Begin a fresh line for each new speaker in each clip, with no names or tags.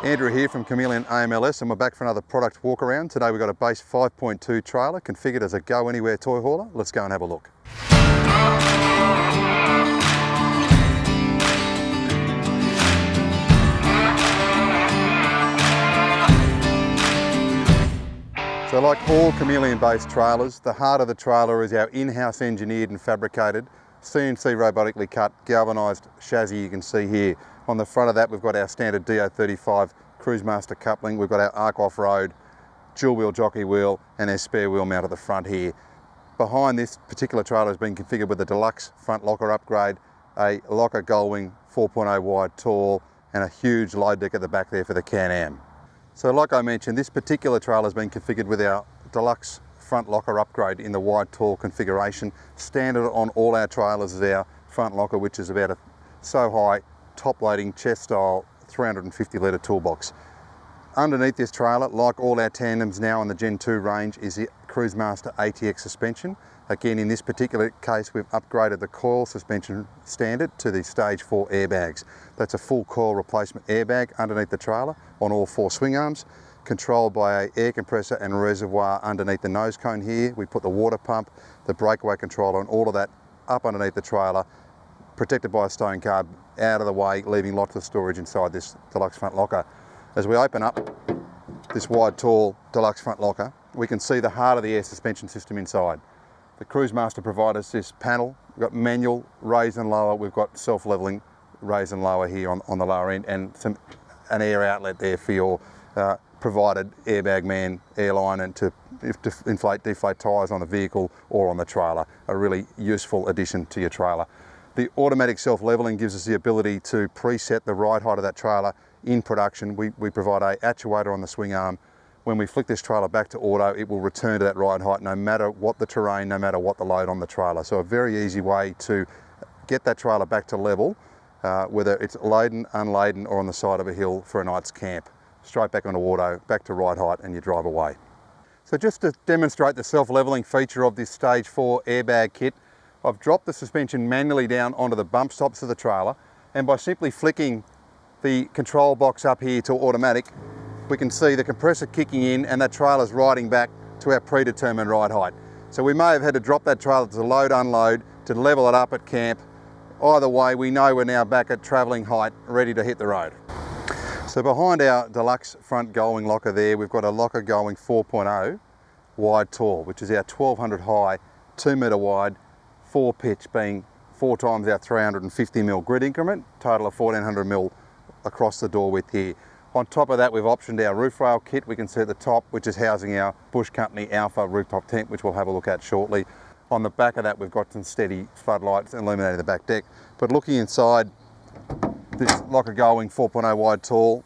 Andrew here from Chameleon AMLS, and we're back for another product walk around. Today we've got a base 5.2 trailer configured as a go anywhere toy hauler. Let's go and have a look. So like all Chameleon based trailers, the heart of the trailer is our in-house engineered and fabricated CNC robotically cut galvanised chassis you can see here. On the front of that we've got our standard DO35 Cruisemaster coupling, we've got our Arc Off-Road dual wheel jockey wheel and our spare wheel mount at the front here. Behind this particular trailer has been configured with a deluxe front locker upgrade, a locker Gullwing 4.0 wide tall and a huge load deck at the back there for the Can-Am. So like I mentioned, this particular trailer has been configured with our deluxe front locker upgrade in the wide tall configuration. Standard on all our trailers is our front locker, which is about a so high top loading chest style 350 litre toolbox. Underneath this trailer, like all our tandems now in the Gen 2 range, is the Cruisemaster ATX suspension. Again, in this particular case, we've upgraded the coil suspension standard to the Stage 4 airbags. That's a full coil replacement airbag underneath the trailer on all four swing arms, controlled by an air compressor and reservoir underneath the nose cone here. We put the water pump, the breakaway controller and all of that up underneath the trailer, protected by a stone card, out of the way, leaving lots of storage inside this deluxe front locker. As we open up this wide tall deluxe front locker, we can see the heart of the air suspension system inside. The Cruisemaster provided us this panel. We've got manual, raise and lower. We've got self-leveling raise and lower here on the lower end, and an air outlet there for your provided airbag man airline and to inflate, deflate tyres on the vehicle or on the trailer. A really useful addition to your trailer. The automatic self-leveling gives us the ability to preset the ride height of that trailer in production. We provide an actuator on the swing arm. When we flick this trailer back to auto, it will return to that ride height no matter what the terrain, no matter what the load on the trailer. So a very easy way to get that trailer back to level, whether it's laden, unladen or on the side of a hill for a night's camp. Straight back onto auto, back to ride height and you drive away. So just to demonstrate the self-leveling feature of this Stage 4 airbag kit, I've dropped the suspension manually down onto the bump stops of the trailer, and by simply flicking the control box up here to automatic, we can see the compressor kicking in and that trailer's riding back to our predetermined ride height. So we may have had to drop that trailer to load, unload, to level it up at camp. Either way, we know we're now back at travelling height, ready to hit the road. So behind our deluxe front Gullwing locker there, we've got a locker Gullwing 4.0 wide tall, which is our 1200 high, 2 metre wide, 4 pitch, being 4 times our 350mm grid increment, total of 1400mm across the door width here. On top of that, we've optioned our roof rail kit, we can see at the top, which is housing our Bush Company Alpha rooftop tent, which we'll have a look at shortly. On the back of that, we've got some steady floodlights illuminating the back deck. But looking inside this locker Gullwing 4.0 wide tall,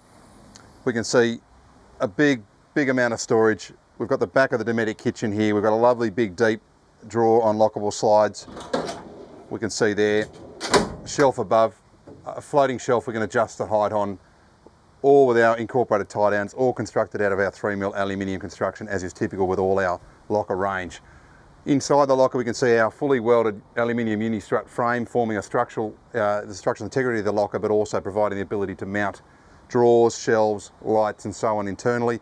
we can see a big amount of storage. We've got the back of the Dometic kitchen here. We've got a lovely big deep drawer on lockable slides. We can see there, shelf above, a floating shelf we can adjust the height on, all with our incorporated tie downs, all constructed out of our 3mm aluminium construction, as is typical with all our locker range. Inside the locker we can see our fully welded aluminium uni-strut frame forming a the structural integrity of the locker, but also providing the ability to mount drawers, shelves, lights and so on internally,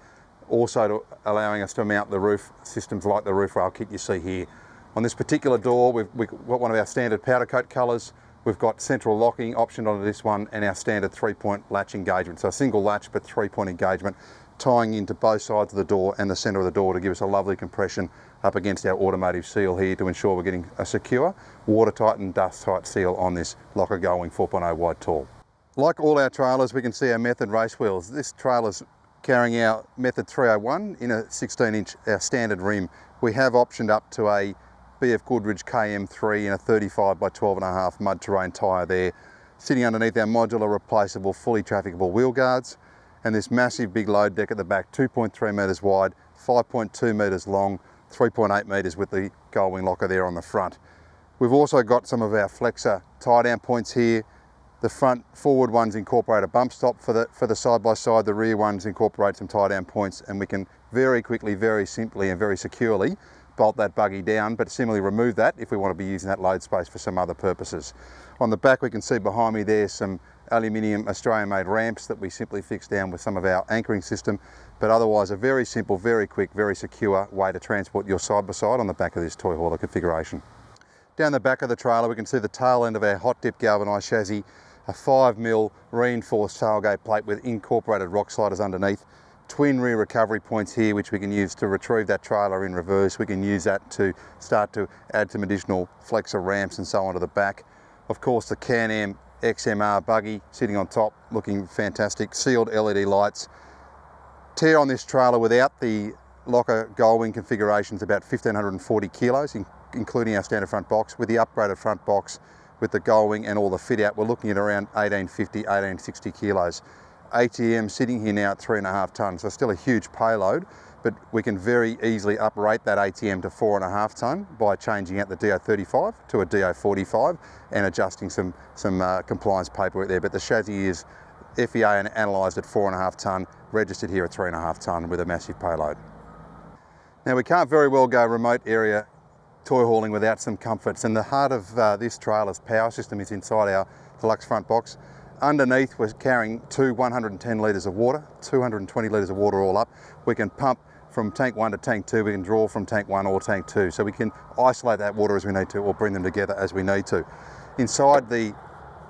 also allowing us to mount the roof systems like the roof rail kit you see here. On this particular door we've got one of our standard powder coat colours. We've got central locking optioned onto this one and our standard 3-point latch engagement. So a single latch but 3-point engagement, tying into both sides of the door and the centre of the door to give us a lovely compression up against our automotive seal here to ensure we're getting a secure, watertight and dust-tight seal on this locker Gullwing 4.0 wide tall. Like all our trailers, we can see our Method race wheels. This trailer's carrying our Method 301 in a 16-inch our standard rim. We have optioned up to a BF Goodrich KM3 in a 35 by 12.5 mud terrain tyre there, sitting underneath our modular replaceable fully trafficable wheel guards, and this massive big load deck at the back, 2.3 metres wide, 5.2 metres long, 3.8 metres with the Gullwing locker there on the front. We've also got some of our flexor tie down points here. The front forward ones incorporate a bump stop for the side by side, the rear ones incorporate some tie down points, and we can very quickly, very simply and very securely bolt that buggy down, but similarly remove that if we want to be using that load space for some other purposes. On the back we can see behind me there's some aluminium Australian made ramps that we simply fix down with some of our anchoring system, but otherwise a very simple, very quick, very secure way to transport your side by side on the back of this toy hauler configuration. Down the back of the trailer we can see the tail end of our hot dip galvanised chassis, a 5mm reinforced tailgate plate with incorporated rock sliders underneath, twin rear recovery points here which we can use to retrieve that trailer in reverse. We can use that to start to add some additional flexor ramps and so on to the back. Of course the Can-Am XMR buggy sitting on top looking fantastic, sealed LED lights. Tear on this trailer without the locker gullwing configuration is about 1,540 kilos, including our standard front box. With the upgraded front box with the gullwing and all the fit out, we're looking at around 1,850, 1,860 kilos. ATM sitting here now at 3.5 tonnes, so still a huge payload, but we can very easily uprate that ATM to 4.5 tonne by changing out the DO35 to a DO45 and adjusting some compliance paperwork there. But the chassis is FEA and analysed at 4.5 tonne, registered here at 3.5 tonne with a massive payload. Now we can't very well go remote area toy hauling without some comforts, and the heart of this trailer's power system is inside our deluxe front box. Underneath we're carrying two 110 litres of water, 220 litres of water all up. We can pump from tank 1 to tank 2, we can draw from tank 1 or tank 2, so we can isolate that water as we need to or bring them together as we need to. Inside the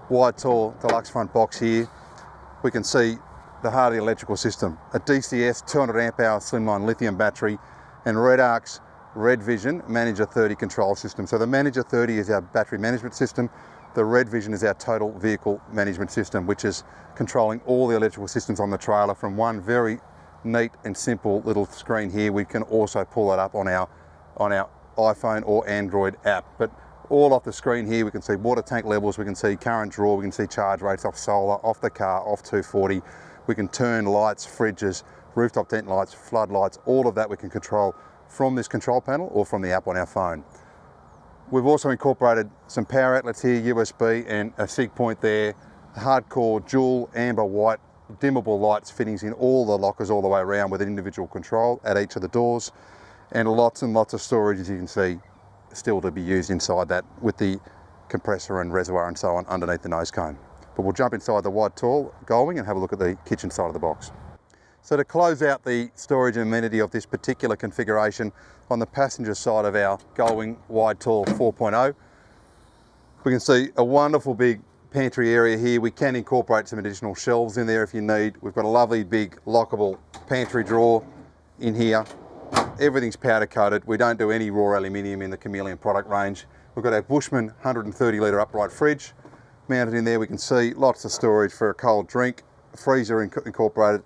wide tall deluxe front box here we can see the heart of the electrical system, a DCS 200 amp hour slimline lithium battery and RedArc's RedVision Manager 30 control system. So the Manager 30 is our battery management system. The RedVision is our total vehicle management system, which is controlling all the electrical systems on the trailer from one very neat and simple little screen here. We can also pull that up on our iPhone or Android app. But all off the screen here we can see water tank levels, we can see current draw, we can see charge rates off solar, off the car, off 240. We can turn lights, fridges, rooftop tent lights, flood lights, all of that we can control from this control panel or from the app on our phone. We've also incorporated some power outlets here, USB and a SIG point there, hardcore dual amber white dimmable lights fittings in all the lockers all the way around with an individual control at each of the doors, and lots of storage, as you can see, still to be used inside that with the compressor and reservoir and so on underneath the nose cone. But we'll jump inside the wide tall gullwing and have a look at the kitchen side of the box. So to close out the storage and amenity of this particular configuration, on the passenger side of our gullwing wide tall 4.0, we can see a wonderful big pantry area here. We can incorporate some additional shelves in there if you need. We've got a lovely big lockable pantry drawer in here. Everything's powder coated. We don't do any raw aluminium in the Chameleon product range. We've got our Bushman 130 litre upright fridge mounted in there. We can see lots of storage for a cold drink, freezer incorporated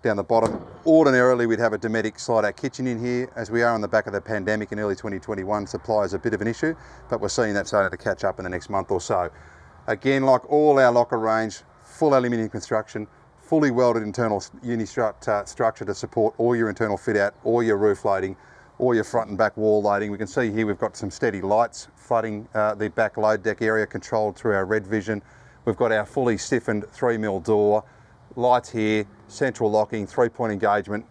down the bottom. Ordinarily we'd have a Dometic slide out kitchen in here. As we are on the back of the pandemic in early 2021, supply is a bit of an issue, but we're seeing that starting to catch up in the next month or so. Again, like all our locker range, full aluminium construction, fully welded internal uni-strut structure to support all your internal fit out, all your roof loading, all your front and back wall loading. We can see here we've got some steady lights flooding the back load deck area controlled through our RedVision. We've got our fully stiffened 3mm door, lights here, central locking, 3-point engagement,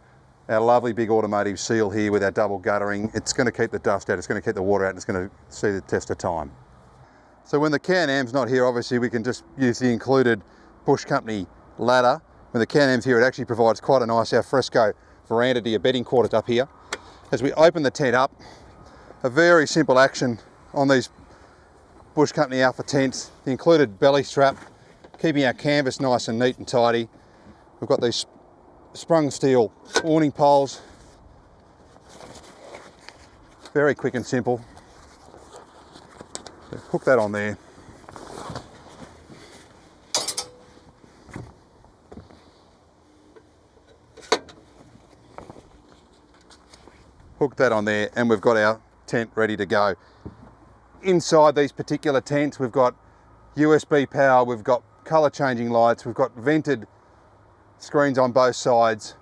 our lovely big automotive seal here with our double guttering. It's going to keep the dust out, it's going to keep the water out, and it's going to see the test of time. So when the Can-Am's not here, obviously we can just use the included Bush Company ladder. When the Can-Am's here, it actually provides quite a nice alfresco veranda to your bedding quarters up here. As we open the tent up, a very simple action on these Bush Company Alpha tents, the included belly strap, keeping our canvas nice and neat and tidy. We've got these sprung steel awning poles, very quick and simple. So hook that on there. Hook that on there and we've got our tent ready to go. Inside these particular tents we've got USB power, we've got colour changing lights, we've got vented screens on both sides,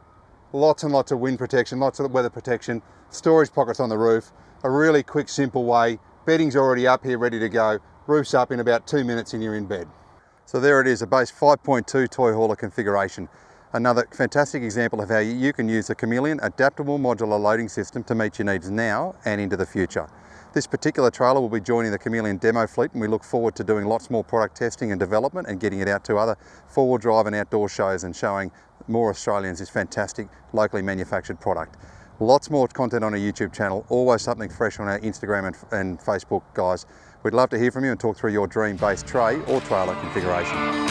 lots and lots of wind protection, lots of weather protection, storage pockets on the roof, a really quick simple way. Bedding's already up here ready to go, roof's up in about 2 minutes and you're in bed. So there it is, a base 5.2 toy hauler configuration. Another fantastic example of how you can use the Chameleon adaptable modular loading system to meet your needs now and into the future. This particular trailer will be joining the Chameleon demo fleet, and we look forward to doing lots more product testing and development and getting it out to other four-wheel drive and outdoor shows and showing more Australians this fantastic locally manufactured product. Lots more content on our YouTube channel, always something fresh on our Instagram and Facebook, guys. We'd love to hear from you and talk through your dream-based tray or trailer configuration.